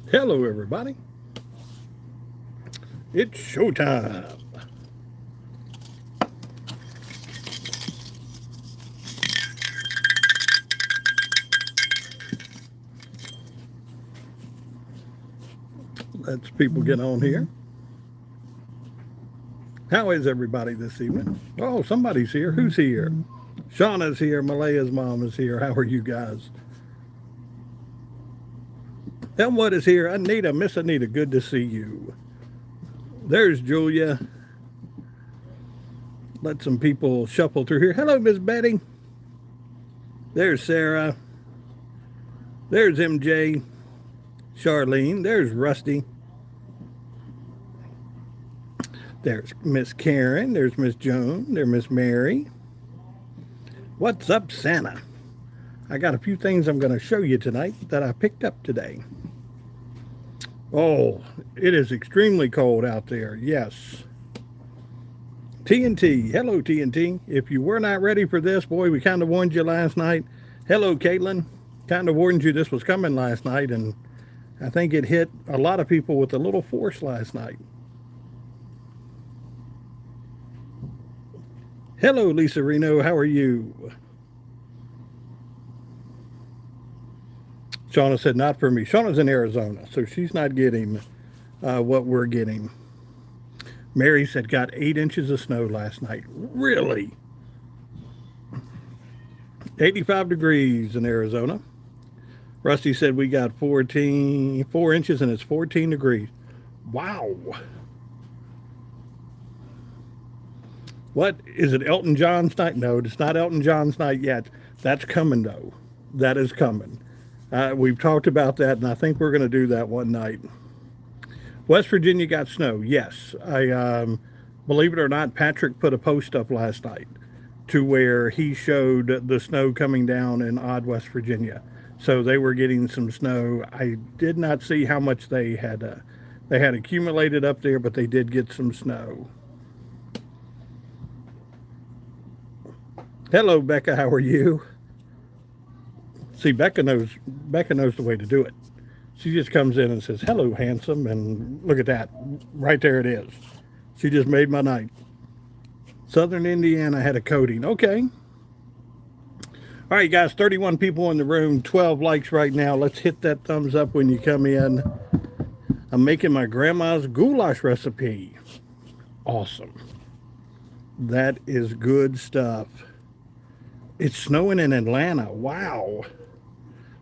Hello, everybody. It's showtime. Let's people get on here. How is everybody this evening? Oh, somebody's here. Who's here? Shauna's here. Malaya's mom is here. How are you guys? Elmwood is here. Anita, Miss Anita, good to see you. There's Julia. Let some people shuffle through here. Hello, Miss Betty. There's Sarah. There's MJ. Charlene. There's Rusty. There's Miss Karen. There's Miss Joan. There's Miss Mary. What's up, Santa? I got a few things I'm going to show you tonight that I picked up today. Oh, it is extremely cold out there. Yes. TNT. Hello, TNT. If you were not ready for this, boy, we kind of warned you last night. Hello, Caitlin. Kind of warned you this was coming last night, and I think it hit a lot of people with a little force last night. Hello, Lisa Reno. How are you? Shauna said, not for me. Shauna's in Arizona, so she's not getting what we're getting. Mary said, got 8 inches of snow last night. Really? 85 degrees in Arizona. Rusty said, we got 4 inches and it's 14 degrees. Wow. What? Is it Elton John's night? No, it's not Elton John's night yet. That's coming, though. That is coming. We've talked about that, and I think we're going to do that one night. West Virginia got snow. Yes. Believe it or not, Patrick put a post up last night to where he showed the snow coming down in Odd, West Virginia. So they were getting some snow. I did not see how much they had accumulated up there, but they did get some snow. Hello, Becca. How are you? See, Becca knows the way to do it. She just comes in and says, hello, handsome, and look at that. Right there it is. She just made my night. Southern Indiana had a coating. Okay. All right, guys, 31 people in the room, 12 likes right now. Let's hit that thumbs up when you come in. I'm making my grandma's goulash recipe. Awesome. That is good stuff. It's snowing in Atlanta. Wow.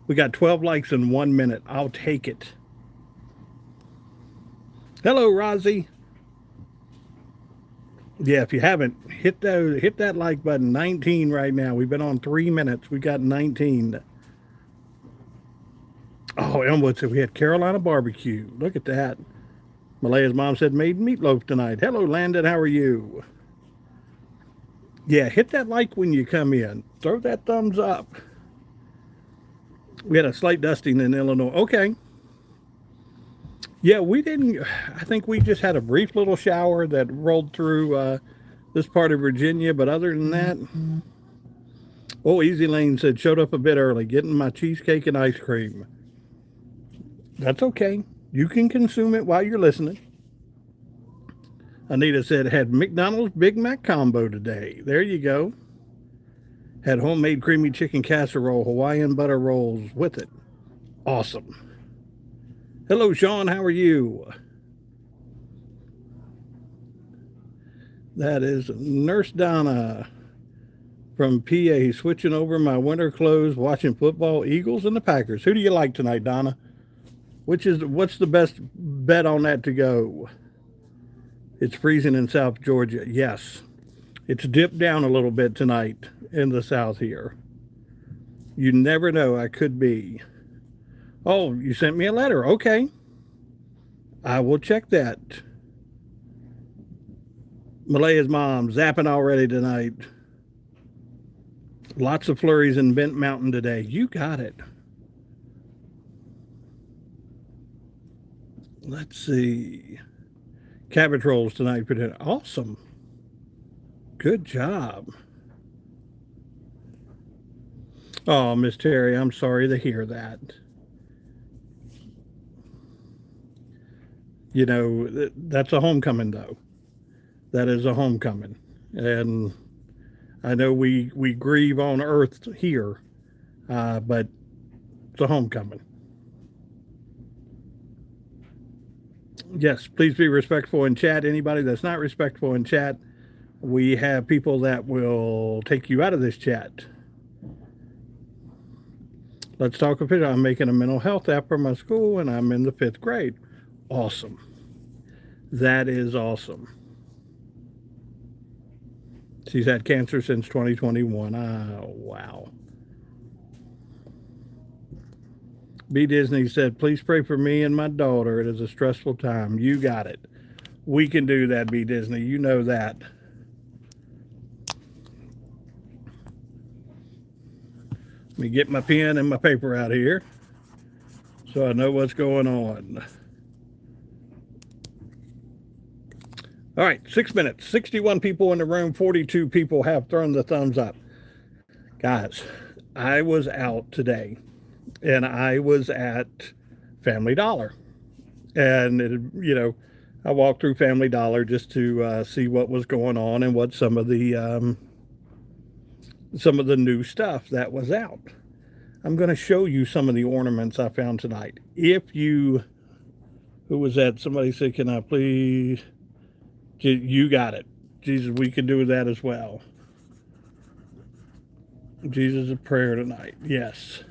We got 12 likes in 1 minute. I'll take it. Hello, Rozzy. Yeah, if you haven't, hit that like button. 19 right now. We've been on 3 minutes. We got 19. Oh, Elmwood said we had Carolina barbecue. Look at that. Malaya's mom said made meatloaf tonight. Hello, Landon. How are you? Yeah, hit that like when you come in. Throw that thumbs up. We had a slight dusting in Illinois. Okay. Yeah, we didn't. I think we just had a brief little shower that rolled through this part of Virginia. But other than that, oh, Easy Lane said, showed up a bit early, getting my cheesecake and ice cream. That's okay. You can consume it while you're listening. Anita said, had McDonald's Big Mac combo today. There you go. Had homemade creamy chicken casserole, Hawaiian butter rolls with it. Awesome. Hello, Sean. How are you? That is Nurse Donna from PA, switching over my winter clothes, watching football, Eagles and the Packers. Who do you like tonight, Donna? What's the best bet on that to go? It's freezing in South Georgia. Yes. It's dipped down a little bit tonight in the south here. You never know. I could be. Oh, you sent me a letter. Okay. I will check that. Malaya's mom zapping already tonight. Lots of flurries in Bent Mountain today. You got it. Let's see. Cabbage rolls tonight for dinner. Awesome. Good job. Oh, Miss Terry, I'm sorry to hear that. You know, that's a homecoming, though. That is a homecoming. And I know we grieve on earth here, but it's a homecoming. Yes, please be respectful in chat. Anybody that's not respectful in chat, we have people that will take you out of this chat. Let's talk official. I'm making a mental health app for my school and I'm in the 5th grade. Awesome. That is awesome. She's had cancer since 2021. Oh, wow. B. Disney said, please pray for me and my daughter. It is a stressful time. You got it. We can do that, B. Disney. You know that. Let me get my pen and my paper out here so I know what's going on. All right, 6 minutes. 61 people in the room. 42 people have thrown the thumbs up. Guys, I was out today and I was at Family Dollar. And, I walked through Family Dollar just to see what was going on and what some of the new stuff that was out. I'm going to show you some of the ornaments I found tonight. Who was that? Somebody said, can I please? You got it. Jesus, we can do that as well. Jesus, a prayer tonight. Yes.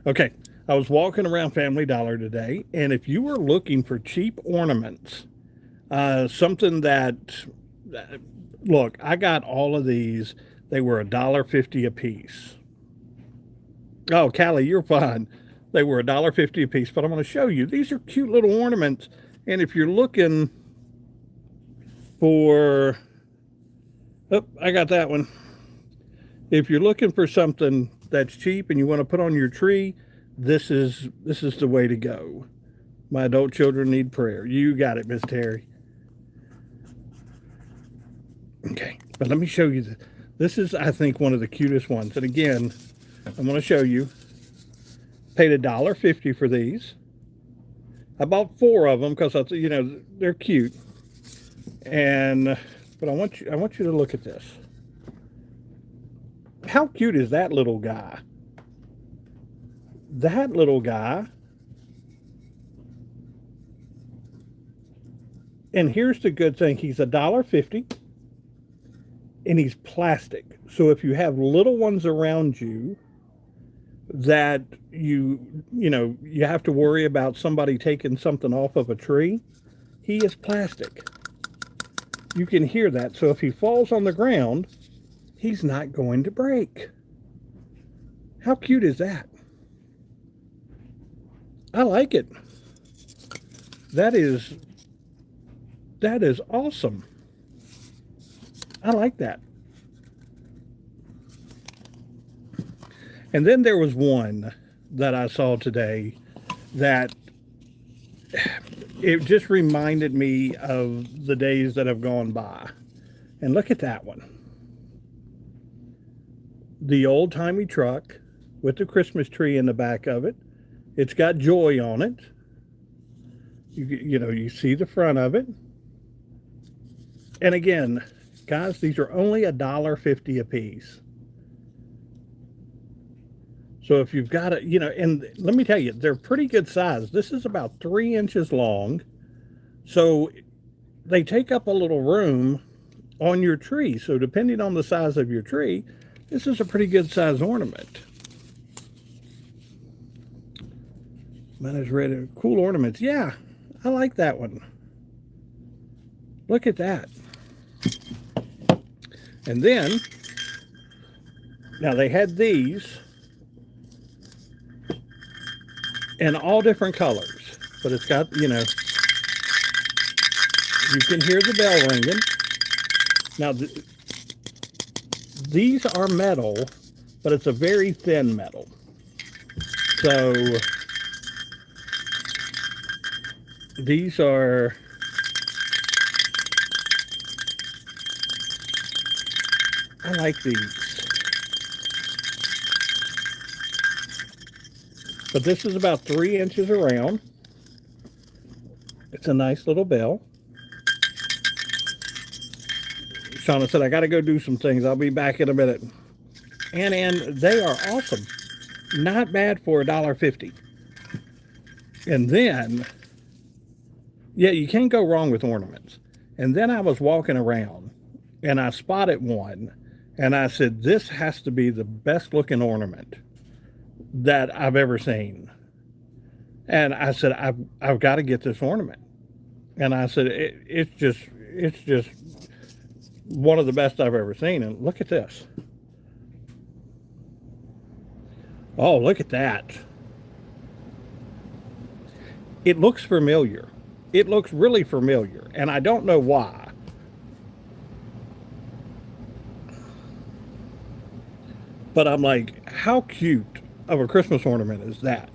Okay. I was walking around Family Dollar today, and if you were looking for cheap ornaments, something that, look, I got all of these. They were $1.50 a piece. Oh, Callie, you're fine. They were $1.50 a piece, but I'm going to show you. These are cute little ornaments, and if you're looking for, oh, I got that one. If you're looking for something that's cheap and you want to put on your tree, this is the way to go. My adult children need prayer. You got it, Miss Terry. Okay, but let me show you this. This is, I think, one of the cutest ones. And again, I'm going to show you. Paid $1.50 for these. I bought 4 of them because they're cute. And but I want you to look at this. How cute is that little guy? That little guy. And here's the good thing. He's $1.50. And he's plastic. So if you have little ones around you that you have to worry about somebody taking something off of a tree, he is plastic. You can hear that. So if he falls on the ground, he's not going to break. How cute is that? I like it. That is awesome. I like that. And then there was one that I saw today that it just reminded me of the days that have gone by. And look at that one. The old-timey truck with the Christmas tree in the back of it. It's got joy on it. You see the front of it. And again, guys, these are only $1.50 a piece. So if you've got and let me tell you, they're pretty good size. This is about 3 inches long. So they take up a little room on your tree. So depending on the size of your tree, this is a pretty good size ornament. Mine is ready. Cool ornaments. Yeah, I like that one. Look at that. And then, now they had these in all different colors, but it's got, you can hear the bell ringing. Now, these are metal, but it's a very thin metal. So, these are, I like these. But this is about 3 inches around. It's a nice little bell. Shauna said, I got to go do some things. I'll be back in a minute. And they are awesome. Not bad for $1.50. And then, yeah, you can't go wrong with ornaments. And then I was walking around and I spotted one and I said, this has to be the best looking ornament that I've ever seen. And I said, I've got to get this ornament. And I said, it's just one of the best I've ever seen. And look at this. Oh, look at that. It looks familiar. It looks really familiar, and I don't know why. But I'm like, how cute of a Christmas ornament is that?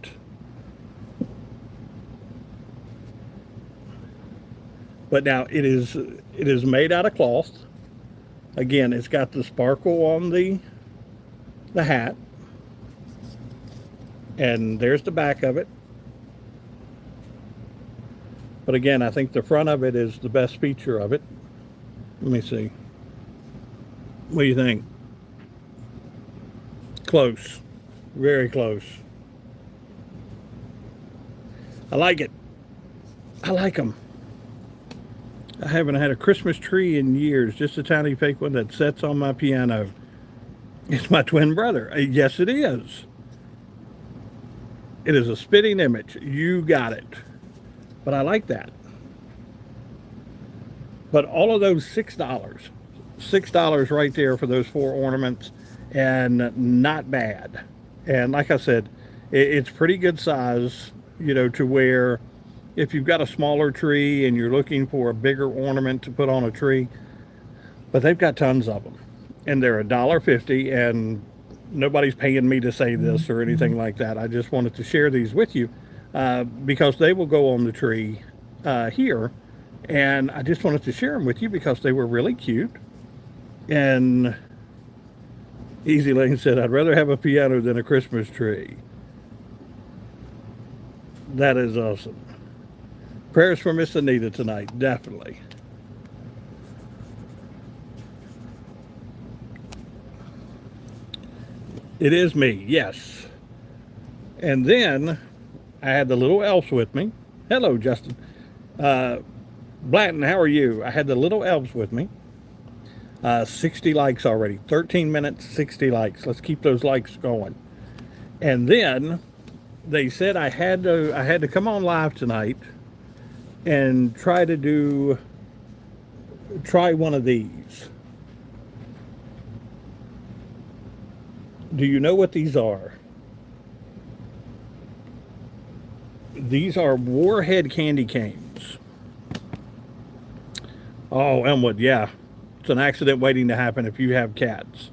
But now it is made out of cloth. Again, it's got the sparkle on the hat. And there's the back of it. But again, I think the front of it is the best feature of it. Let me see. What do you think? Close. Very close. I like it. I like them. I haven't had a Christmas tree in years. Just a tiny fake one that sits on my piano. It's my twin brother. Yes, it is. It is a spitting image. You got it. But I like that. But all of those $6 right there for those 4 ornaments, and not bad. And like I said, it's pretty good size, you know, to where if you've got a smaller tree and you're looking for a bigger ornament to put on a tree, but they've got tons of them. And they're $1.50, and nobody's paying me to say this or anything like that. I just wanted to share these with you because they will go on the tree here. And I just wanted to share them with you because they were really cute. And Easy Lane said, I'd rather have a piano than a Christmas tree. That is awesome. Prayers for Miss Anita tonight, definitely. It is me, yes. And then I had the little elves with me. Hello, Justin. Blanton, how are you? I had the little elves with me. 60 likes already. 13 minutes, 60 likes. Let's keep those likes going. And then they said I had to come on live tonight and try one of these. Do you know what these are? These are Warhead candy canes. Oh, Elmwood, yeah. It's an accident waiting to happen if you have cats.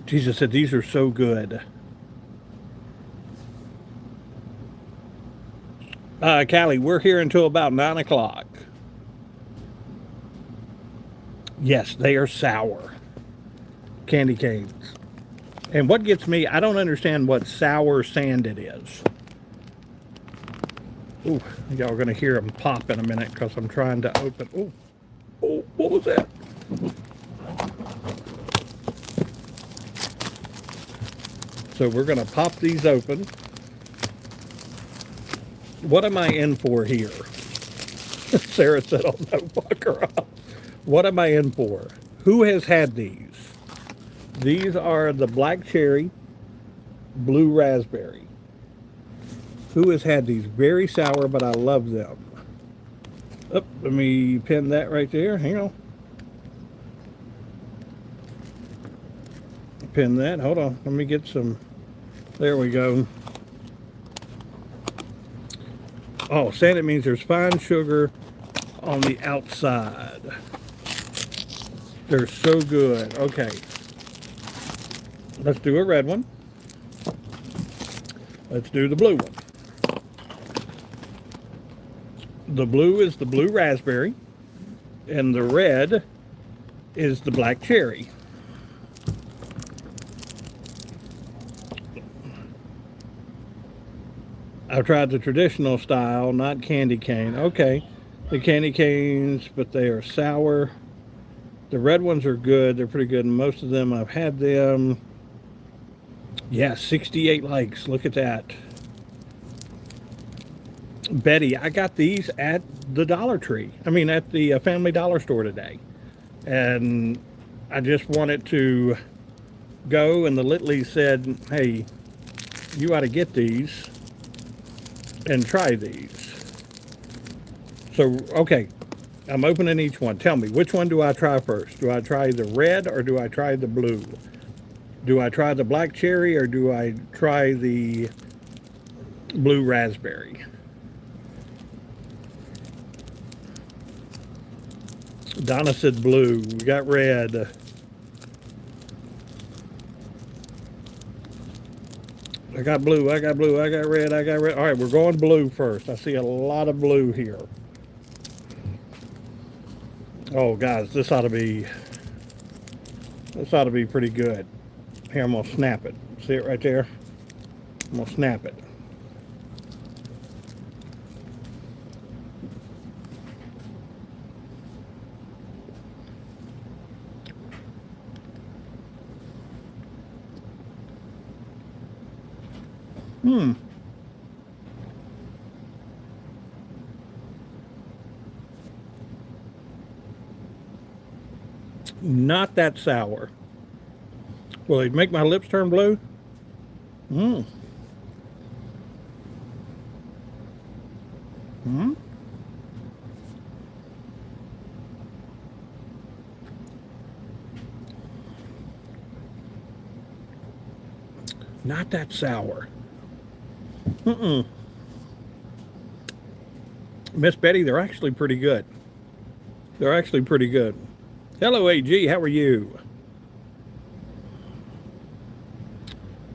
Jesus said these are so good. Callie, we're here until about 9 o'clock. Yes, they are sour candy canes. And what gets me, I don't understand what sour sanded is. Ooh, y'all are going to hear them pop in a minute because I'm trying to open. Ooh, oh, what was that? So we're going to pop these open. What am I in for here? Sarah said, oh no, fuck her up. What am I in for? Who has had these? These are the black cherry, blue raspberry. Who has had these? Very sour, but I love them. Oh, let me pin that right there. Hang on. Pin that. Hold on. Let me get some. There we go. Oh, sanded means there's fine sugar on the outside. They're so good. Okay. Let's do a red one. Let's do the blue one. The blue is the blue raspberry, and the red is the black cherry. I've tried the traditional style, not candy cane. Okay, the candy canes, but they are sour. The red ones are good. They're pretty good. And most of them, I've had them. Yeah, 68 likes. Look at that. Betty, I got these at the Dollar Tree. I mean, at the Family Dollar store today. And I just wanted to go, and the Litley said, hey, you ought to get these and try these. So, okay, I'm opening each one. Tell me, which one do I try first? Do I try the red or do I try the blue? Do I try the black cherry or do I try the blue raspberry? Donna said blue. We got red. I got blue. I got blue. I got red. I got red. All right, we're going blue first. I see a lot of blue here. Oh, guys, this ought to be pretty good. Here, I'm gonna snap it. See it right there? I'm gonna snap it. Not that sour. Will it make my lips turn blue? Mmm. Hmm. Not that sour. Mm-mm. Miss Betty, they're actually pretty good. They're actually pretty good. Hello, AG. How are you?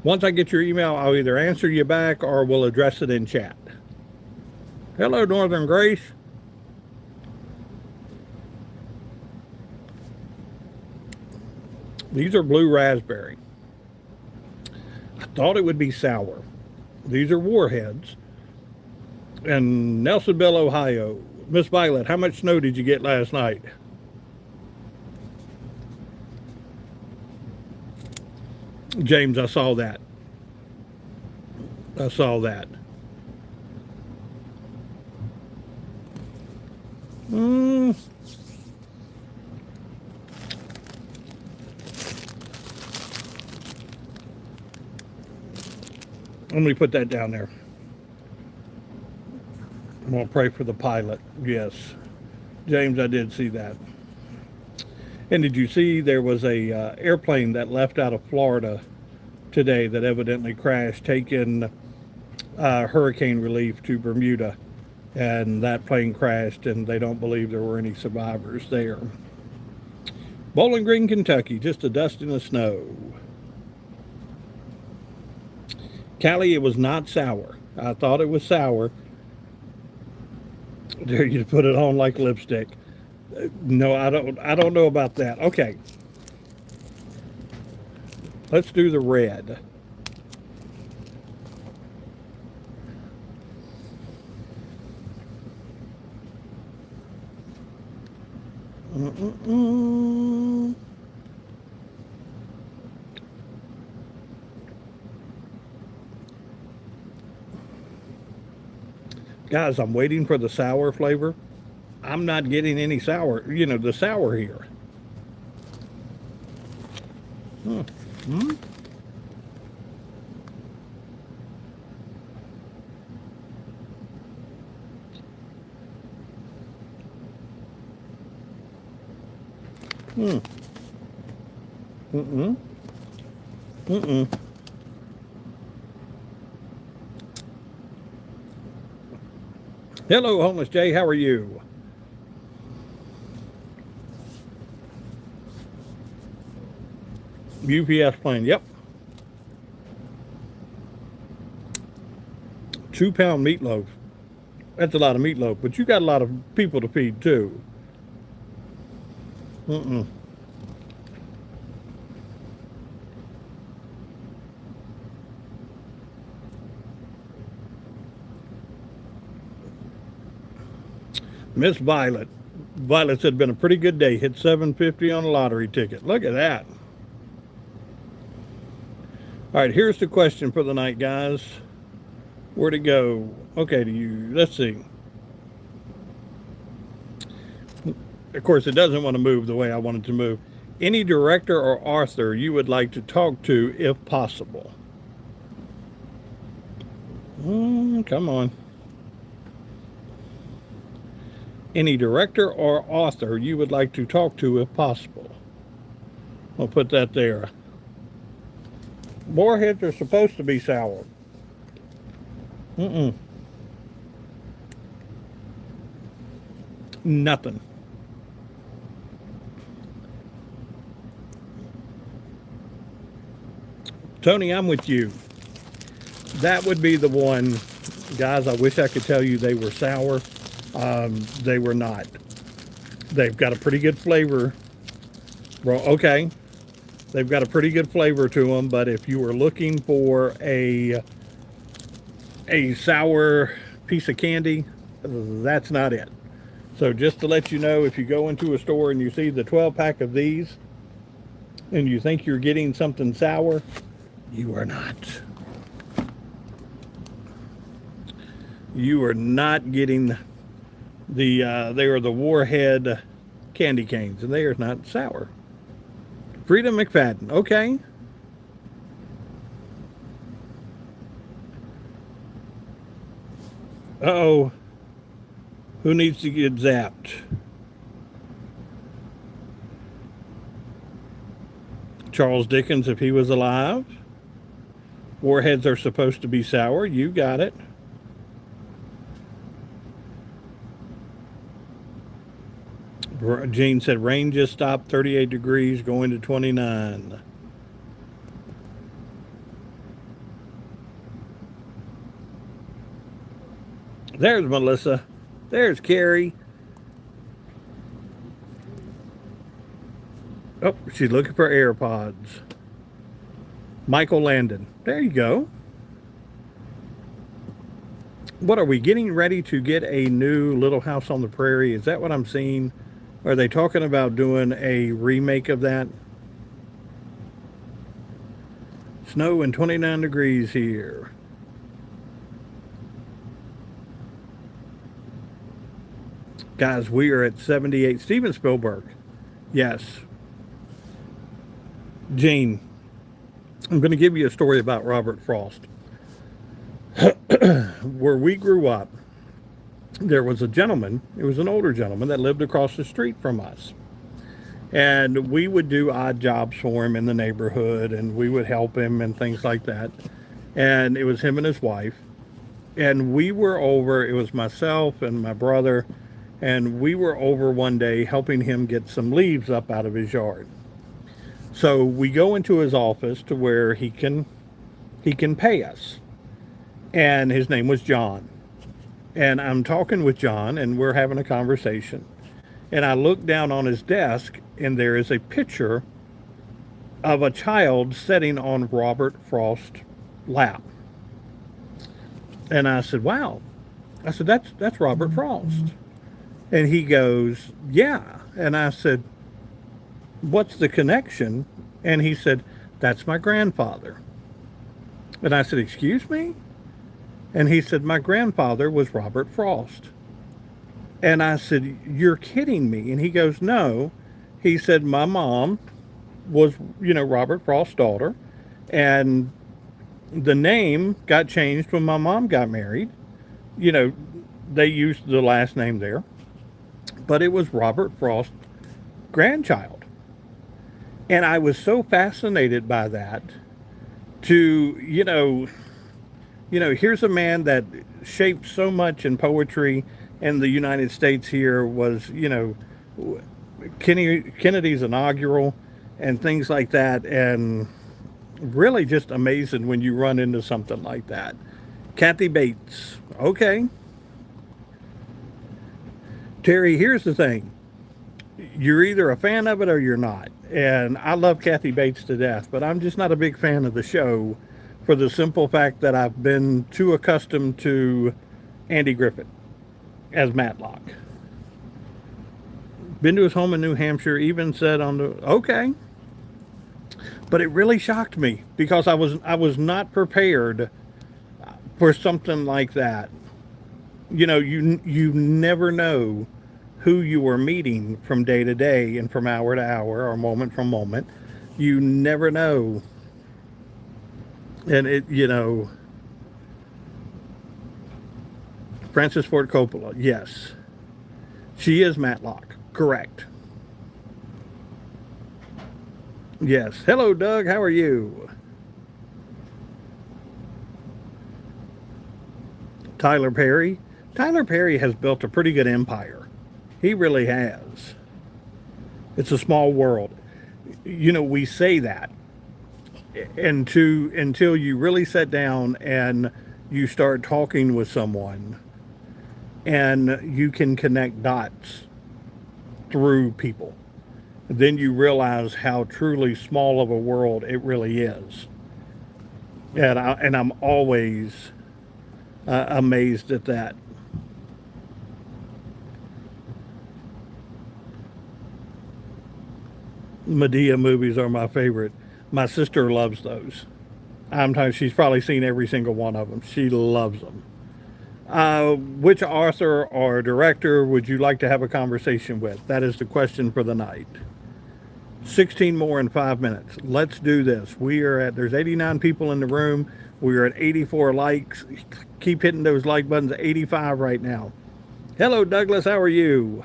Once I get your email, I'll either answer you back or we'll address it in chat. Hello, Northern Grace. These are blue raspberry. I thought it would be sour. These are Warheads. And Nelsonville, Ohio. Miss Violet, how much snow did you get last night? James, I saw that. I saw that. Mm. Let me put that down there. I'm going to pray for the pilot. Yes. James, I did see that. And did you see there was a airplane that left out of Florida today that evidently crashed, taking hurricane relief to Bermuda, and that plane crashed, and they don't believe there were any survivors there. Bowling Green, Kentucky, just a dust in the snow. Callie, it was not sour. I thought it was sour. Dare you to put it on like lipstick. No, I don't know about that. Okay. Let's do the red. Guys, I'm waiting for the sour flavor. I'm not getting any sour, the sour here. Mm-hmm. Mm. Mm-mm. Mm-mm. Hello, Homeless Jay. How are you? UPS plane. Yep. 2-pound meatloaf. That's a lot of meatloaf, but you got a lot of people to feed too. Mm-mm. Miss Violet. Violet said, been a pretty good day. Hit 750 on a lottery ticket. Look at that. All right, here's the question for the night, guys. Where'd it go? Okay, let's see. Of course, it doesn't want to move the way I want it to move. Any director or author you would like to talk to if possible? Come on. Any director or author you would like to talk to if possible? I'll put that there. Warheads are supposed to be sour. Nothing. Tony, I'm with you. That would be the one. Guys, I wish I could tell you they were sour. They were not. They've got a pretty good flavor. Well, okay. They've got a pretty good flavor to them, but if you were looking for a sour piece of candy, that's not it. So just to let you know, if you go into a store and you see the 12-pack of these and you think you're getting something sour, you are not. You are not getting they are the Warhead candy canes, and they are not sour. Frida McFadden, okay. Uh-oh. Who needs to get zapped? Charles Dickens, if he was alive. Warheads are supposed to be sour. You got it. Gene said rain just stopped, 38 degrees, going to 29. There's Melissa. There's Carrie. Oh, she's looking for AirPods. Michael Landon. There you go. What are we getting ready to get a new Little House on the Prairie? Is that what I'm seeing? Are they talking about doing a remake of that? Snow and 29 degrees here. Guys, we are at 78. Steven Spielberg. Yes. Gene, I'm going to give you a story about Robert Frost. Where we grew up, there was a gentleman, it was an older gentleman that lived across the street from us. And we would do odd jobs for him in the neighborhood, and we would help him and things like that. And it was him and his wife. And we were over, it was myself and my brother, and we were over one day helping him get some leaves up out of his yard. So we go into his office to where he can pay us. And his name was John. And I'm talking with John, and we're having a conversation. And I look down on his desk, and there is a picture of a child sitting on Robert Frost's lap. And I said, wow. I said, that's Robert Frost. And he goes, yeah. And I said, what's the connection? And he said, that's my grandfather. And I said, excuse me? And he said, my grandfather was Robert Frost. And I said, you're kidding me. And he goes, no. He said, my mom was, Robert Frost's daughter. And the name got changed when my mom got married. They used the last name there. But it was Robert Frost's grandchild. And I was so fascinated by that here's a man that shaped so much in poetry in the United States here was, Kennedy's inaugural and things like that. And really just amazing when you run into something like that. Kathy Bates. Okay. Terry, here's the thing. You're either a fan of it or you're not. And I love Kathy Bates to death, but I'm just not a big fan of the show for the simple fact that I've been too accustomed to Andy Griffith as Matlock. Been to his home in New Hampshire, even said on the, okay. But it really shocked me because I was not prepared for something like that. You never know who you are meeting from day to day and from hour to hour or moment from moment. You never know. And Francis Ford Coppola, yes. She is Matlock, correct. Yes. Hello, Doug. How are you? Tyler Perry. Tyler Perry has built a pretty good empire. He really has. It's a small world. We say that, until you really sit down and you start talking with someone and you can connect dots through people. Then you realize how truly small of a world it really is. And I'm always amazed at that. Medea movies are my favorite. My sister loves those. She's probably seen every single one of them. She loves them. Which author or director would you like to have a conversation with? That is the question for the night. 16 more in 5 minutes. Let's do this. There's 89 people in the room. We are at 84 likes. Keep hitting those like buttons. 85 right now. Hello, Douglas. How are you?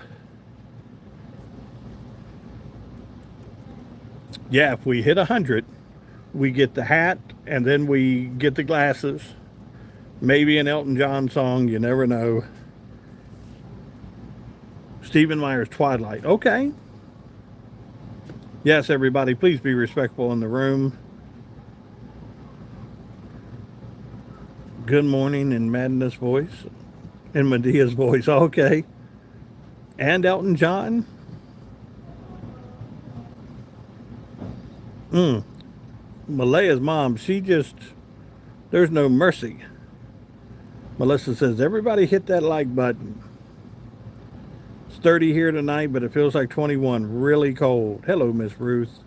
Yeah, if we hit 100, we get the hat and then we get the glasses. Maybe an Elton John song. You never know. Stephen Meyer's Twilight. Okay. Yes, everybody, please be respectful in the room. Good morning in Madness voice. In Medea's voice. Okay. And Elton John. Malaya's mom, there's no mercy. Melissa says, everybody hit that like button. It's 30 here tonight, but it feels like 21. Really cold. Hello, Miss Ruth.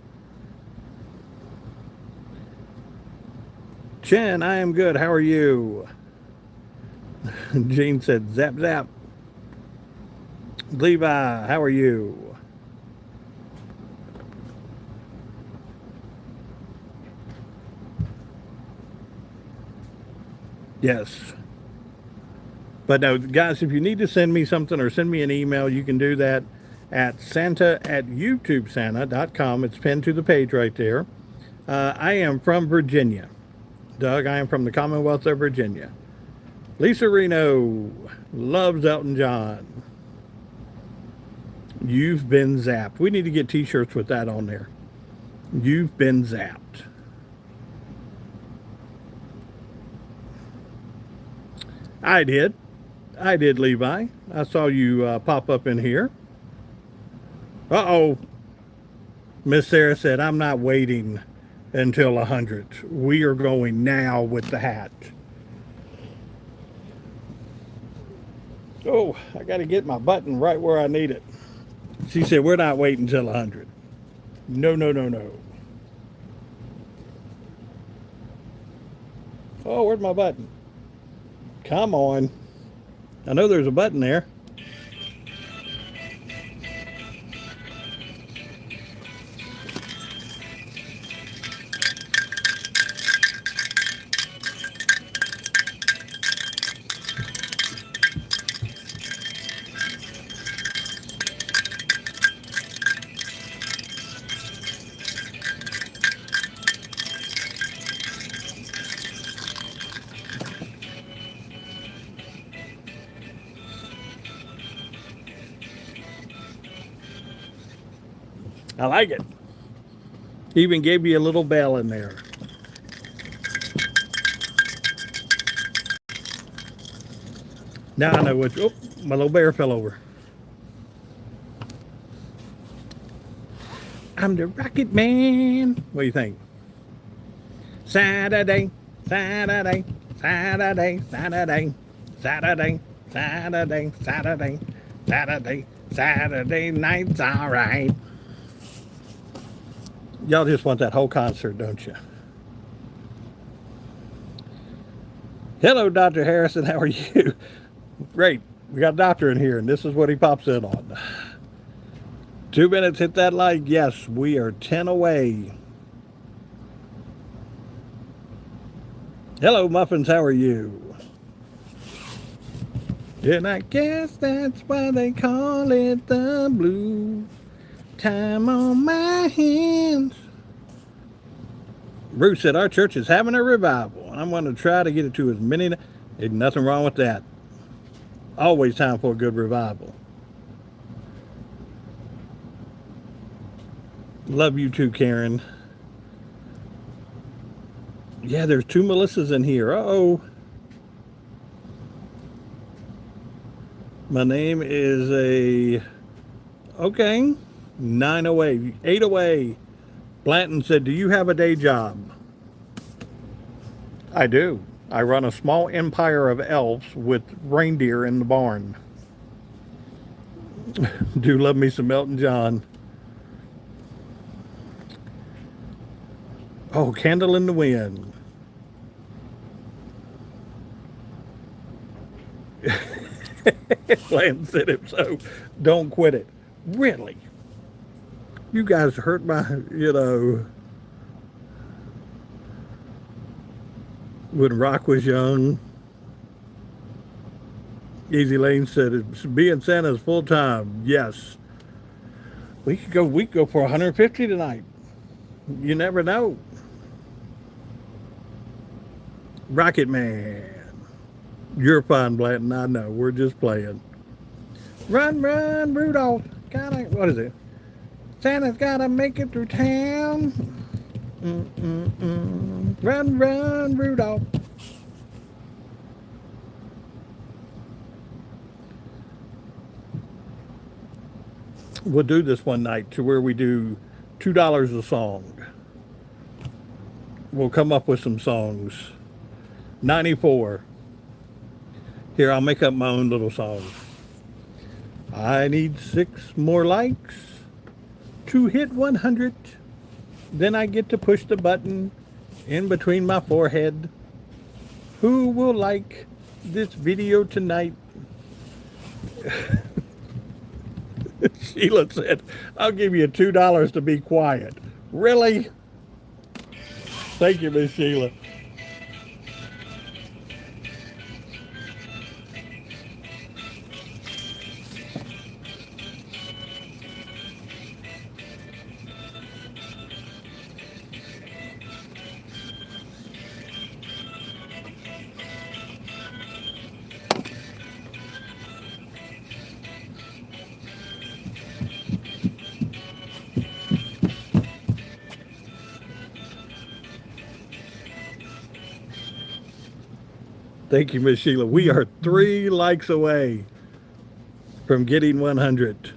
Chen, I am good. How are you? Jean said, zap, zap. Levi, how are you? Yes. But no, guys, if you need to send me something or send me an email, you can do that at santa@youtubesanta.com. It's pinned to the page right there. I am from Virginia. Doug, I am from the Commonwealth of Virginia. Lisa Reno loves Elton John. You've been zapped. We need to get t-shirts with that on there. You've been zapped. I did, Levi. I saw you pop up in here. Uh-oh. Miss Sarah said, I'm not waiting until 100. We are going now with the hat. Oh, I got to get my button right where I need it. She said, we're not waiting until 100. No, no, no, no. Oh, where's my button? Come on. I know there's a button there. I like it. Even gave you a little bell in there. Now I know what. Oh, my little bear fell over. I'm the Rocket Man. What do you think? Saturday, Saturday, Saturday, Saturday, Saturday, Saturday, Saturday, Saturday, Saturday night's all right. Y'all just want that whole concert, don't you? Hello, Dr. Harrison. How are you? Great. We got a doctor in here, and this is what he pops in on. 2 minutes, hit that like. Yes, we are 10 away. Hello, Muffins. How are you? And I guess that's why they call it the blues. Time on my hands. Bruce said our church is having a revival. I'm going to try to get it to as many. Ain't nothing wrong with that. Always time for a good revival. Love you too, Karen. Yeah, there's 2 Melissas in here. Uh-oh. My name is a... Okay. 9 away. 8 away. Blanton said, do you have a day job? I do. I run a small empire of elves with reindeer in the barn. Do love me some Elton John. Oh, Candle in the Wind. Blanton said it, so don't quit it. Really? You guys hurt my, when Rock was young. Easy Lane said, it's being Santa's full time. Yes. We could go for 150 tonight. You never know. Rocket Man. You're fine, Blanton. I know. We're just playing. Run, run, Rudolph. What is it? Santa's gotta make it through town. Run, run, Rudolph. We'll do this one night to where we do $2 a song. We'll come up with some songs. 94. Here, I'll make up my own little song. I need 6 more likes to hit 100. Then I get to push the button in between my forehead. Who will like this video tonight? Sheila said, I'll give you $2 to be quiet. Really? Thank you, Miss Sheila. Thank you, Miss Sheila. We are 3 likes away from getting 100.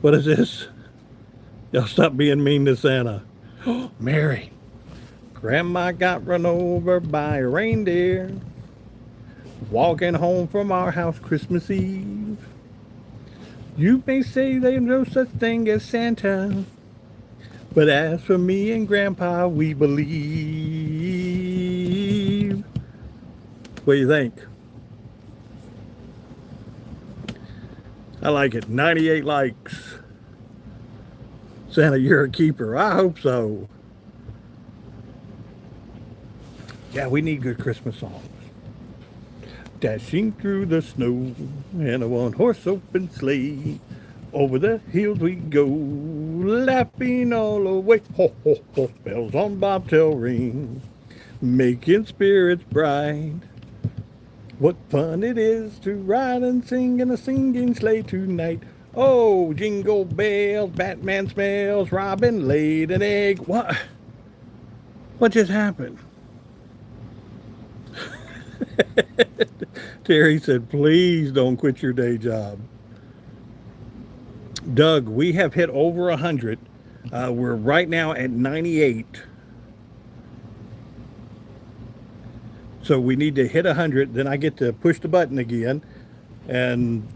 What is this? Y'all stop being mean to Santa. Mary. Grandma got run over by a reindeer walking home from our house Christmas Eve. You may say there's no such thing as Santa, but as for me and Grandpa, we believe. What do you think? I like it. 98 likes. Santa, you're a keeper. I hope so. Yeah, we need good Christmas songs. Dashing through the snow in a one-horse open sleigh. Over the hills we go, laughing all the way. Ho, ho, ho, bells on bobtail ring, making spirits bright. What fun it is to ride and sing in a singing sleigh tonight. Oh, jingle bells, Batman smells, Robin laid an egg. What? What just happened? Terry said, please don't quit your day job. Doug, we have hit over 100. We're right now at 98. So we need to hit 100. Then I get to push the button again. And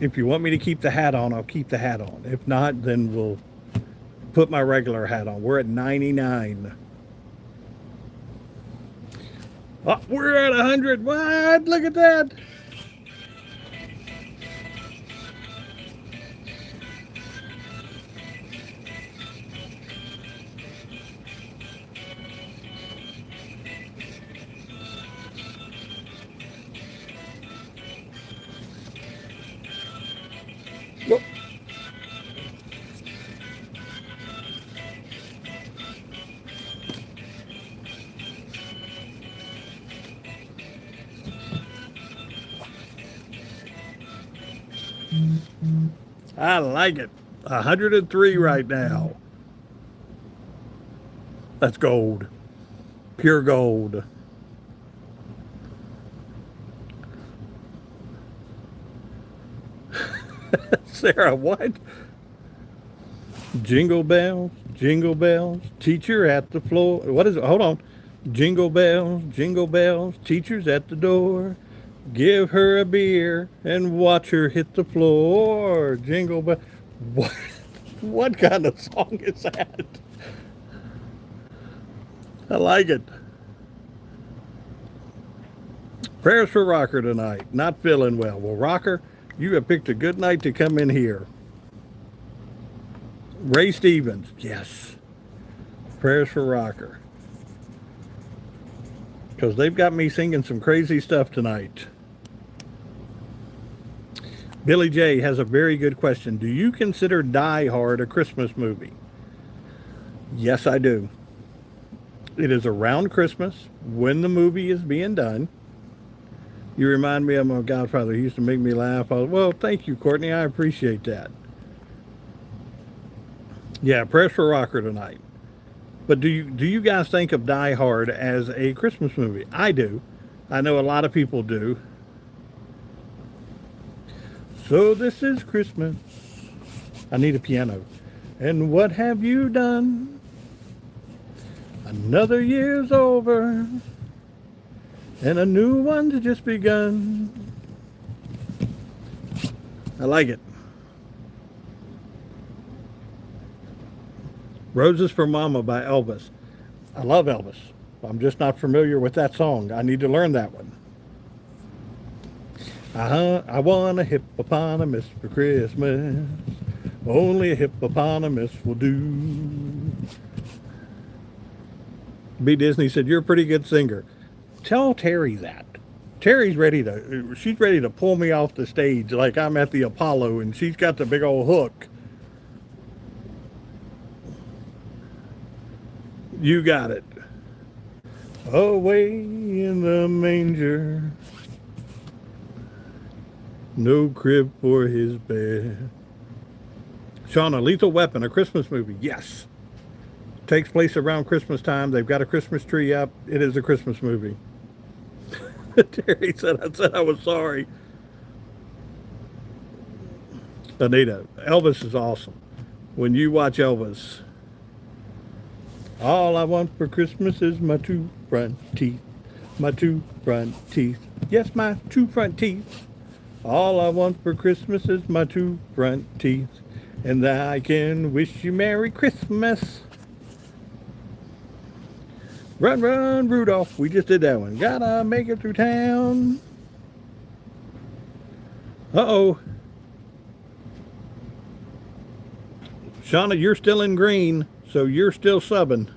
If you want me to keep the hat on, I'll keep the hat on. If not, then we'll put my regular hat on. We're at 99. Oh, we're at 100. What? Look at that. Oh. I like it. 103 right now. That's gold. Pure gold. Sarah, what? Jingle bells, teacher at the floor. What is it? Hold on. Jingle bells, teacher's at the door. Give her a beer and watch her hit the floor. Jingle bell. What? What kind of song is that? I like it. Prayers for Rocker tonight. Not feeling well. Well, Rocker, you have picked a good night to come in here. Ray Stevens. Yes. Prayers for Rocker. Because they've got me singing some crazy stuff tonight. Billy J has a very good question. Do you consider Die Hard a Christmas movie? Yes, I do. It is around Christmas when the movie is being done. You remind me of my godfather. He used to make me laugh. Well, thank you, Courtney. I appreciate that. Yeah, prayers for Rocker tonight. But do you guys think of Die Hard as a Christmas movie? I do. I know a lot of people do. So this is Christmas. I need a piano. And what have you done? Another year's over. And a new one's just begun. I like it. Roses for Mama by Elvis. I love Elvis. I'm just not familiar with that song. I need to learn that one. I want a hippopotamus for Christmas. Only a hippopotamus will do. B. Disney said, you're a pretty good singer. Tell Terry that. Terry's she's ready to pull me off the stage like I'm at the Apollo and she's got the big old hook. You got it. Away in the manger. No crib for his bed. Shauna, Lethal Weapon, a Christmas movie. Yes. Takes place around Christmas time. They've got a Christmas tree up. It is a Christmas movie. Terry said I was sorry. Anita, Elvis is awesome. When you watch Elvis, all I want for Christmas is my two front teeth. My two front teeth. Yes, my two front teeth. All I want for Christmas is my two front teeth. And I can wish you Merry Christmas. Run, run, Rudolph. We just did that one. Gotta make it through town. Uh-oh. Shauna, you're still in green, so you're still subbing.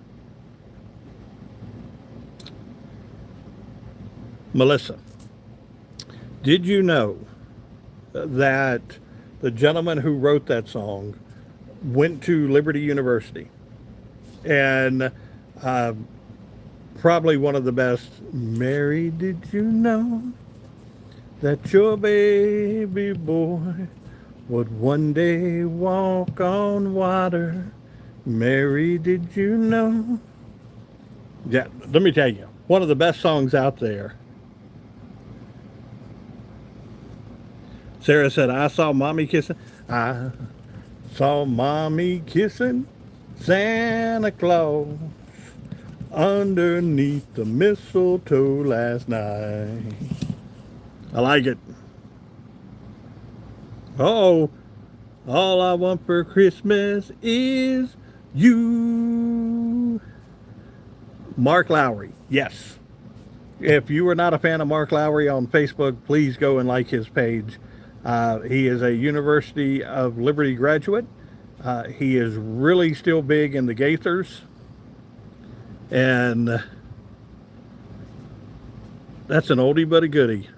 Melissa, did you know that the gentleman who wrote that song went to Liberty University? And probably one of the best. Mary, did you know that your baby boy would one day walk on water? Mary, did you know? Yeah, let me tell you, one of the best songs out there. Sarah said, I saw mommy kissing. I saw mommy kissing Santa Claus underneath the mistletoe last night. I like it. Oh, all I want for Christmas is you. Mark Lowry. Yes. If you are not a fan of Mark Lowry on Facebook, please go and like his page. He is a University of Liberty graduate. He is really still big in the Gaithers. And that's an oldie but a goodie.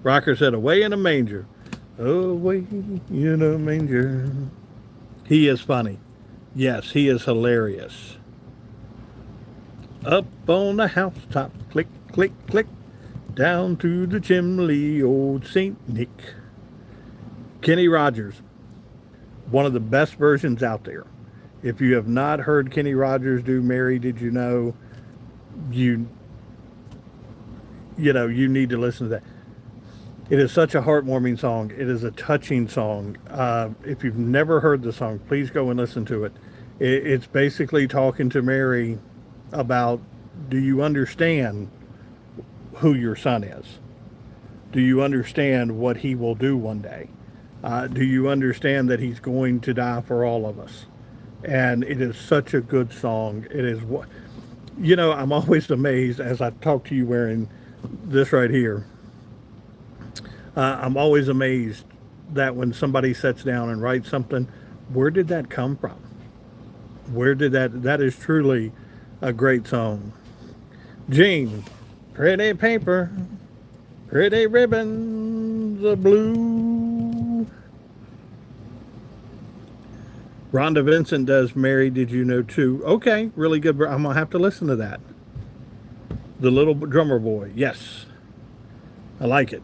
Rocker said, away in a manger. Away in a manger. He is funny. Yes, he is hilarious. Up on the housetop, click, click, click. Down to the chimney, old Saint Nick. Kenny Rogers, one of the best versions out there. If you have not heard Kenny Rogers do Mary Did You Know, you you need to listen to that. It is such a heartwarming song. It is a touching song. If you've never heard the song, please go and listen to it. It's basically talking to Mary about, do you understand who your son is? Do you understand what he will do one day? Do you understand that he's going to die for all of us? And it is such a good song. It is what, I'm always amazed as I talk to you wearing this right here. I'm always amazed that when somebody sits down and writes something, where did that come from? Where did that is truly a great song. Gene, pretty paper, pretty ribbons of blue. Rhonda Vincent does Mary Did You Know too. Okay, really good. I'm going to have to listen to that. The Little Drummer Boy. Yes. I like it.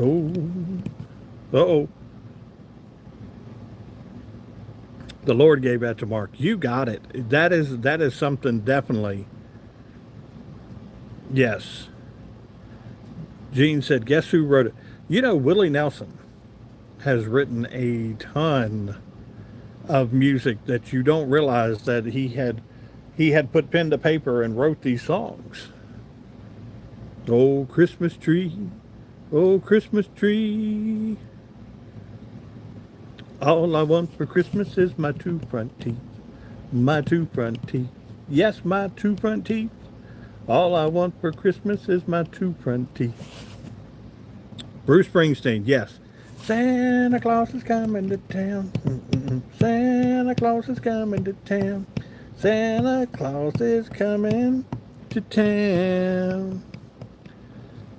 Oh. Uh-oh. The Lord gave that to Mark. You got it. That is something definitely. Yes. Gene said, guess who wrote it? Willie Nelson has written a ton of music that you don't realize that he had put pen to paper and wrote these songs. Oh, Christmas tree. Oh, Christmas tree. All I want for Christmas is my two front teeth. My two front teeth. Yes, my two front teeth. All I want for Christmas is my two front teeth. Bruce Springsteen, yes. Santa Claus is coming to town. Santa Claus is coming to town. Santa Claus is coming to town.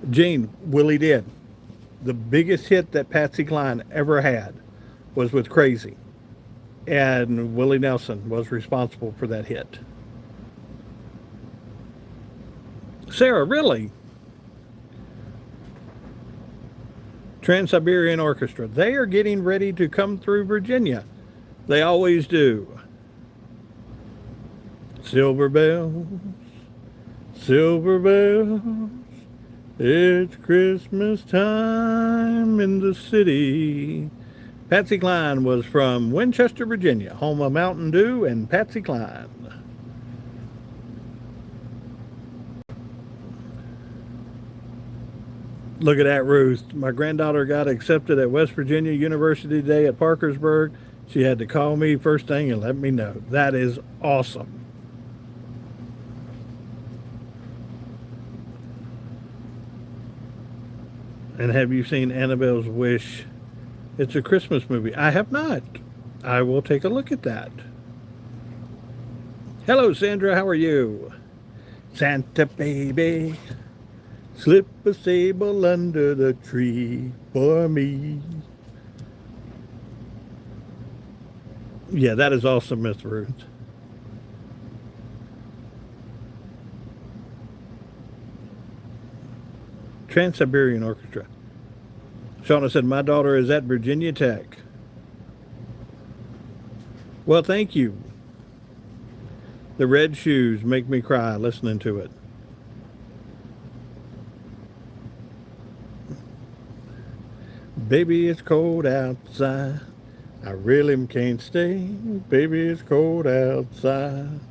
Gene, Willie did. The biggest hit that Patsy Cline ever had was with Crazy. And Willie Nelson was responsible for that hit. Sarah, really? Trans-Siberian Orchestra. They are getting ready to come through Virginia. They always do. Silver bells, silver bells, it's Christmas time in the city. Patsy Cline was from Winchester, Virginia, home of Mountain Dew and Patsy Cline. Look at that, Ruth. My granddaughter got accepted at West Virginia University today at Parkersburg. She had to call me first thing and let me know. That is awesome. And have you seen Annabelle's Wish? It's a Christmas movie. I have not. I will take a look at that. Hello, Sandra. How are you? Santa baby, slip a sable under the tree for me. Yeah, that is awesome, Miss Ruth. Trans-Siberian Orchestra. Shauna said, my daughter is at Virginia Tech. Well, thank you. The Red Shoes make me cry listening to it. Baby, it's cold outside. I really can't stay. Baby, it's cold outside.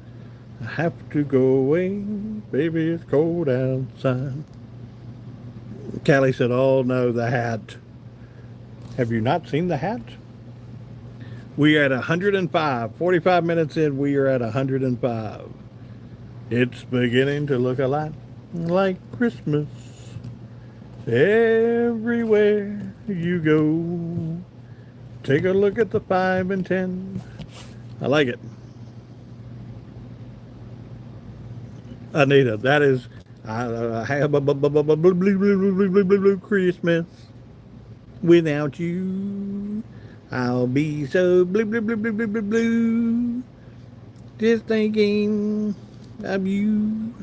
I have to go away. Baby, it's cold outside. Callie said, oh no, the hat. Have you not seen the hat? We are at 105. 45 minutes in, we are at 105. It's beginning to look a lot like Christmas everywhere you go. Take a look at the 5 and 10. I like it. Anita, that is, I have a blue Christmas without you. I'll be so blue, just thinking of you.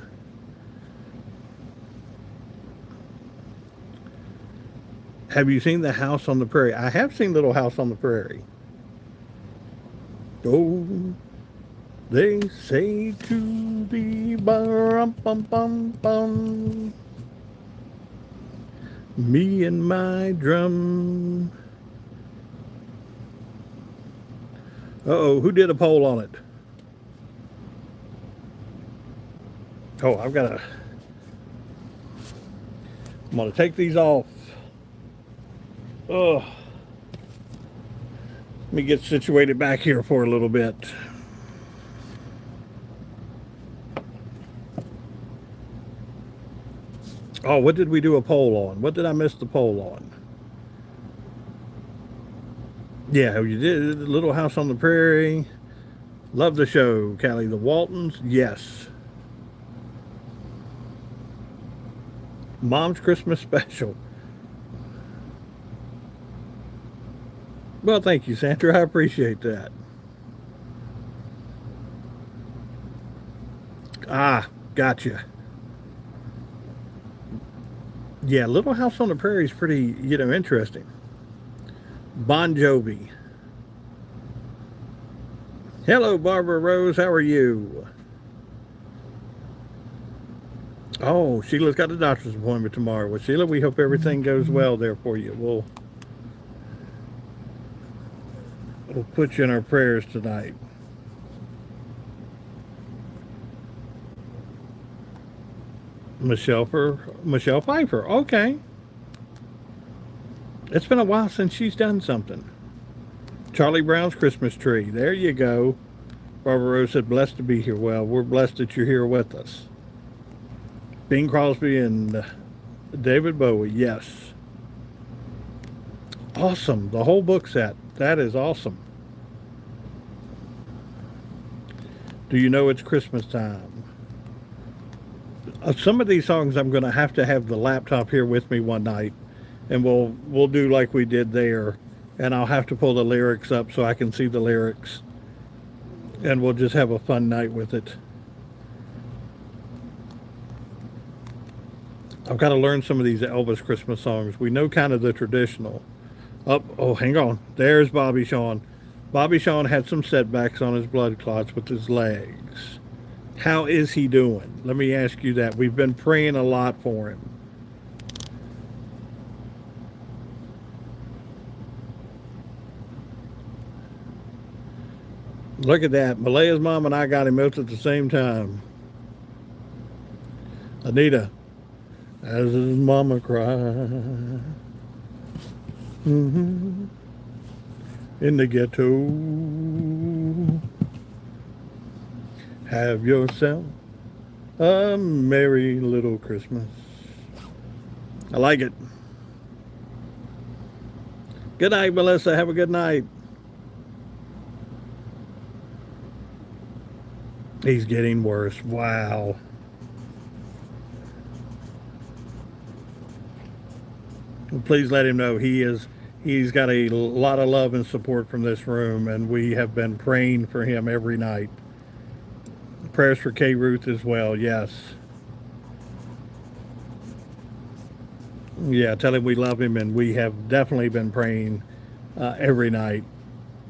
Have you seen the House on the Prairie? I have seen Little House on the Prairie. Oh, they say to the bum bum bum bum, me and my drum. Uh-oh, who did a poll on it? Oh, I'm gonna take these off. Oh, let me get situated back here for a little bit. Oh, what did we do a poll on? What did I miss the poll on? Yeah, you did Little House on the Prairie. Love the show, Callie. The Waltons, yes. Mom's Christmas Special. Well, thank you, Sandra. I appreciate that. Ah, gotcha. Yeah, Little House on the Prairie is pretty, interesting. Bon Jovi. Hello, Barbara Rose. How are you? Oh, Sheila's got a doctor's appointment tomorrow. Well, Sheila, we hope everything goes well there for you. We'll put you in our prayers tonight. Michelle Pfeiffer. Okay. It's been a while since she's done something. Charlie Brown's Christmas Tree. There you go. Barbara Rose said, blessed to be here. Well, we're blessed that you're here with us. Bing Crosby and David Bowie. Yes. Awesome. The whole book set. That is awesome. Do you know it's Christmas time? Some of these songs I'm going to have the laptop here with me one night, and we'll do like we did there, and I'll have to pull the lyrics up so I can see the lyrics, and we'll just have a fun night with it. I've got to learn some of these Elvis Christmas songs. We know kind of the traditional. Oh, hang on. There's Bobby Sean. Bobby Sean had some setbacks on his blood clots with his legs. How is he doing? Let me ask you that. We've been praying a lot for him. Look at that. Malaya's mom and I got him out at the same time. Anita, as his mama cried. In the ghetto. Have yourself a merry little Christmas. I like it. Good night, Melissa. Have a good night. He's getting worse. Wow. Please let him know he's got a lot of love and support from this room, and we have been praying for him every night. Prayers for Kay Ruth as well, yes. Yeah, tell him we love him, and we have definitely been praying every night.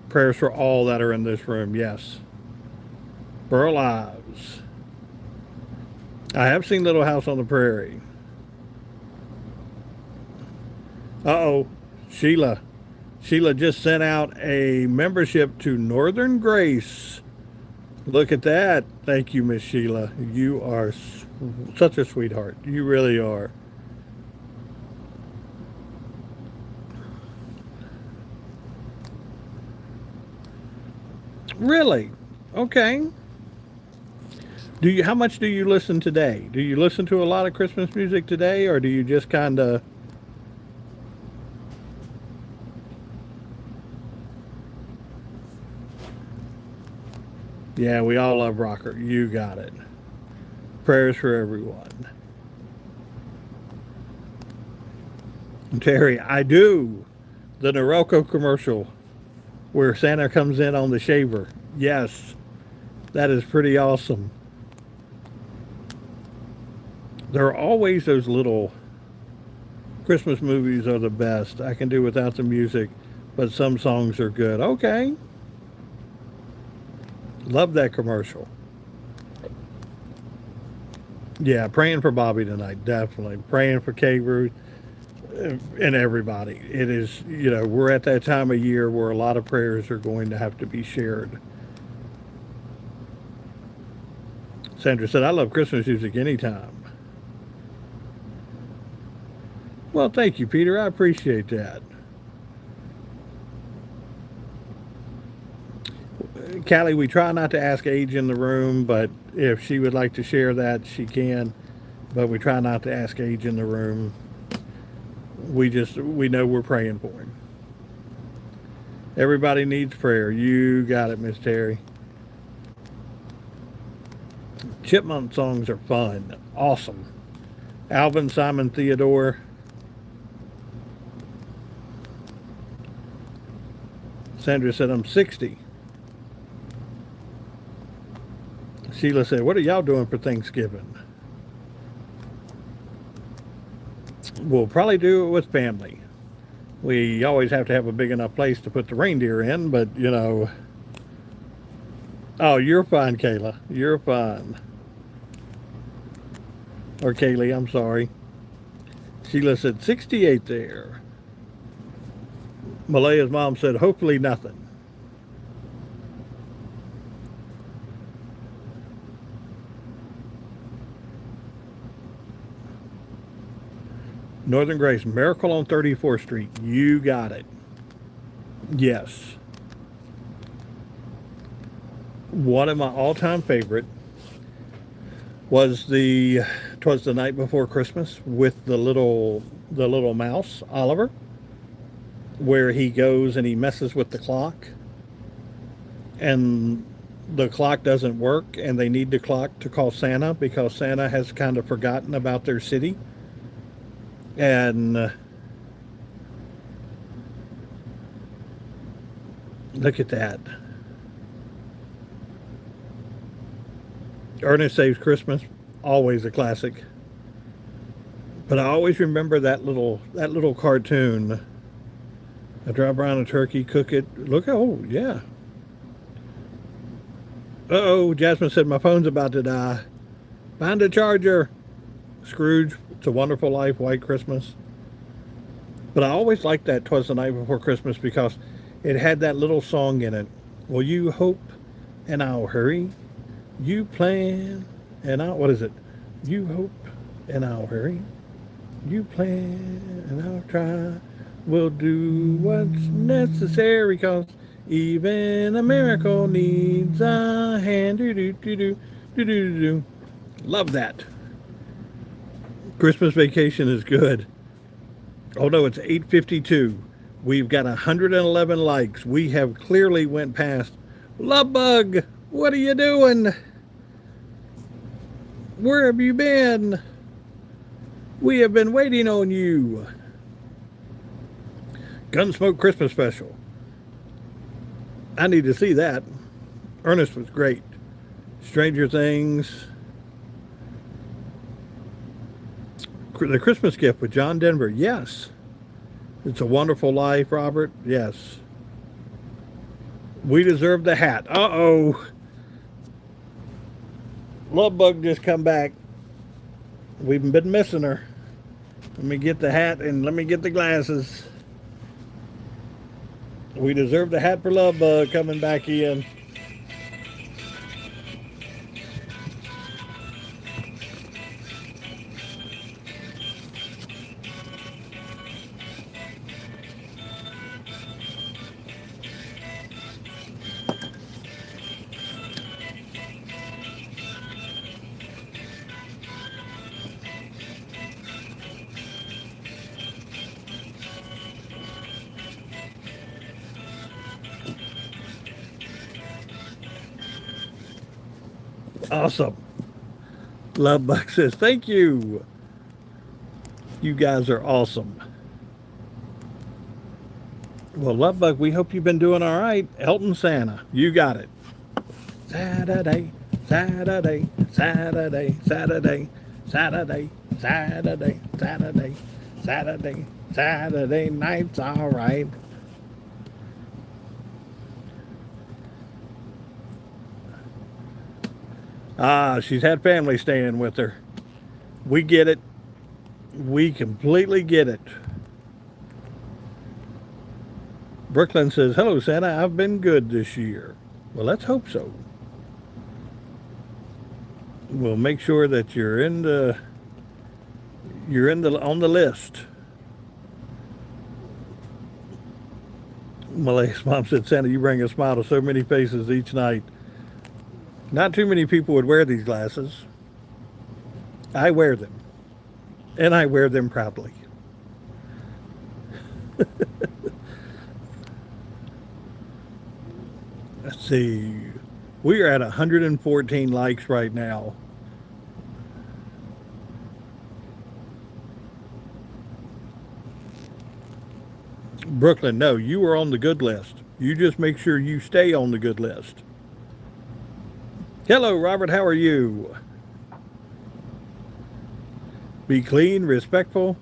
Prayers for all that are in this room, yes. Burl Ives. I have seen Little House on the Prairie. Uh-oh, Sheila. Sheila just sent out a membership to Northern Grace. Look at that. Thank you, Miss Sheila. You are such a sweetheart. You really are. Really? Okay. How much do you listen today? Do you listen to a lot of Christmas music today, or do you just kind of? Yeah, we all love rocker. You got it. Prayers for everyone. Terry, I do. The Norelco commercial where Santa comes in on the shaver. Yes, that is pretty awesome. There are always those little Christmas movies are the best. I can do without the music, but some songs are good. Okay. Love that commercial. Yeah, praying for Bobby tonight, definitely. Praying for K Root and everybody. It is, we're at that time of year where a lot of prayers are going to have to be shared. Sandra said, I love Christmas music anytime. Well, thank you, Peter. I appreciate that. Callie, we try not to ask age in the room, but if she would like to share that, she can. But we try not to ask age in the room. We know we're praying for him. Everybody needs prayer. You got it, Miss Terry. Chipmunk songs are fun. Awesome. Alvin, Simon, Theodore. Sandra said, I'm 60. Sheila said, what are y'all doing for Thanksgiving? We'll probably do it with family. We always have to have a big enough place to put the reindeer in, but Oh, you're fine, Kayla. You're fine. Or Kaylee, I'm sorry. Sheila said 68 there. Malaya's mom said, hopefully nothing. Northern Grace, Miracle on 34th Street. You got it. Yes. One of my all-time favorite was "'Twas the Night Before Christmas" with the little mouse, Oliver, where he goes and he messes with the clock, and the clock doesn't work, and they need the clock to call Santa because Santa has kind of forgotten about their city. And look at that. Ernest Saves Christmas, always a classic. But I always remember that little cartoon. I dry brown a turkey, cook it. Look, oh yeah. Uh-oh, Jasmine said my phone's about to die. Find a charger. Scrooge, It's a Wonderful Life, White Christmas. But I always liked that "'Twas the Night Before Christmas" because it had that little song in it. Will you hope and I'll hurry? You plan and I'll, what is it? You hope and I'll hurry. You plan and I'll try. We'll do what's necessary cause even a miracle needs a hand. Do do do do do do do. Love that. Christmas Vacation is good. Oh no, it's 8:52. We've got 111 likes. We have clearly went past. Love Bug, what are you doing? Where have you been? We have been waiting on you. Gunsmoke Christmas Special. I need to see that. Ernest was great. Stranger Things. The Christmas Gift with John Denver. Yes. It's a Wonderful Life, Robert. Yes. We Deserve the Hat. Uh-oh. Love Bug just come back. We've been missing her. Let me get the hat and let me get the glasses. We Deserve the Hat for Love Bug coming back in. Awesome. Love Buck says, thank you. You guys are awesome. Well, Love Buck, we hope you've been doing all right. Elton Santa, you got it. Saturday, Saturday, Saturday, Saturday, Saturday, Saturday, Saturday, Saturday, Saturday night's all right. Ah, she's had family staying with her. We get it. We completely get it. Brooklyn says, hello, Santa. I've been good this year. Well, let's hope so. We'll make sure that you're on the list. Malay's mom said, Santa, you bring a smile to so many faces each night. Not too many people would wear these glasses. I wear them. And I wear them proudly. Let's see. We are at 114 likes right now. Brooklyn, no, you are on the good list. You just make sure you stay on the good list. Hello, Robert. How are you? Be clean, respectful.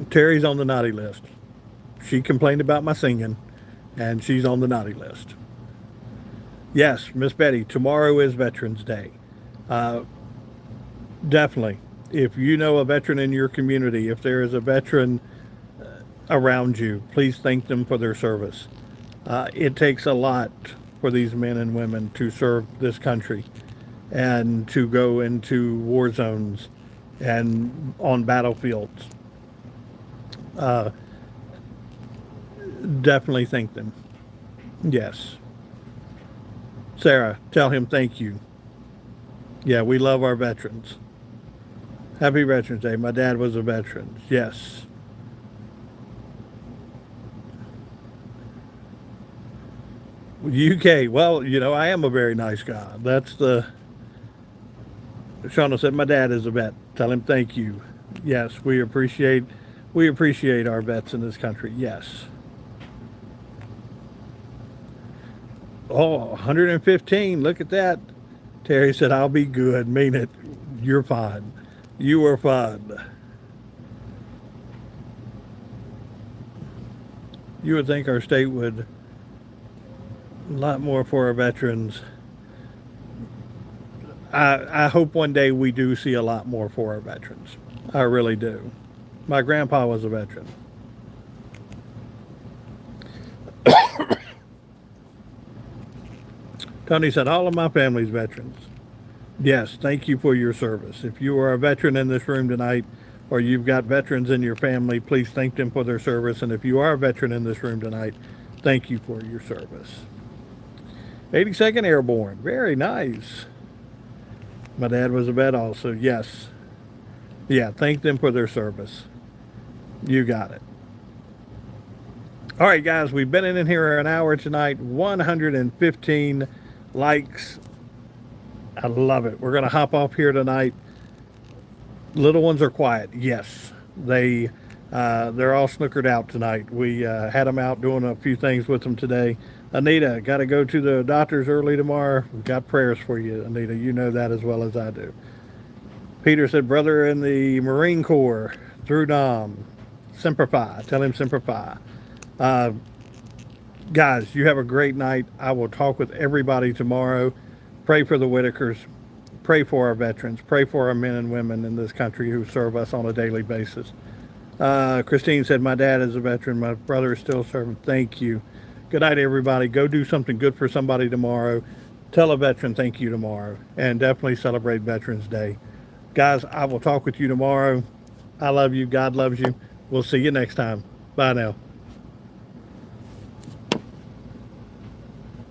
Terry's on the naughty list. She complained about my singing, and she's on the naughty list. Yes, Miss Betty, tomorrow is Veterans Day. Definitely. If you know a veteran in your community, if there is a veteran around you, please thank them for their service. It takes a lot for these men and women to serve this country and to go into war zones and on battlefields. Definitely thank them. Yes. Sarah, tell him thank you. Yeah, we love our veterans. Happy Veterans Day. My dad was a veteran. Yes. UK. Well, I am a very nice guy. That's the. Shauna said, my dad is a vet. Tell him thank you. Yes, we appreciate our vets in this country. Yes. Oh, 115. Look at that. Terry said, I'll be good. Mean it. You're fine. You are fine. You would think our state would a lot more for our veterans. I hope one day we do see a lot more for our veterans. I really do. My grandpa was a veteran. Tony said, all of my family's veterans. Yes, thank you for your service. If you are a veteran in this room tonight, or you've got veterans in your family, please thank them for their service. And if you are a veteran in this room tonight, thank you for your service. 82nd Airborne, very nice. My dad was a vet also, yes. Yeah, thank them for their service. You got it. All right, guys, we've been in here an hour tonight, 115 likes. I love it. We're going to hop off here tonight. Little ones are quiet. Yes, they're all snookered out tonight. We had them out doing a few things with them today. Anita, got to go to the doctor's early tomorrow. We've got prayers for you, Anita. You know that as well as I do. Peter said, brother in the Marine Corps, through Dom, Semper Fi. Tell him Semper Fi. Guys, you have a great night. I will talk with everybody tomorrow. Pray for the Whitakers. Pray for our veterans. Pray for our men and women in this country who serve us on a daily basis. Christine said, my dad is a veteran. My brother is still serving. Thank you. Good night, everybody. Go do something good for somebody tomorrow. Tell a veteran thank you tomorrow. And definitely celebrate Veterans Day. Guys, I will talk with you tomorrow. I love you. God loves you. We'll see you next time. Bye now.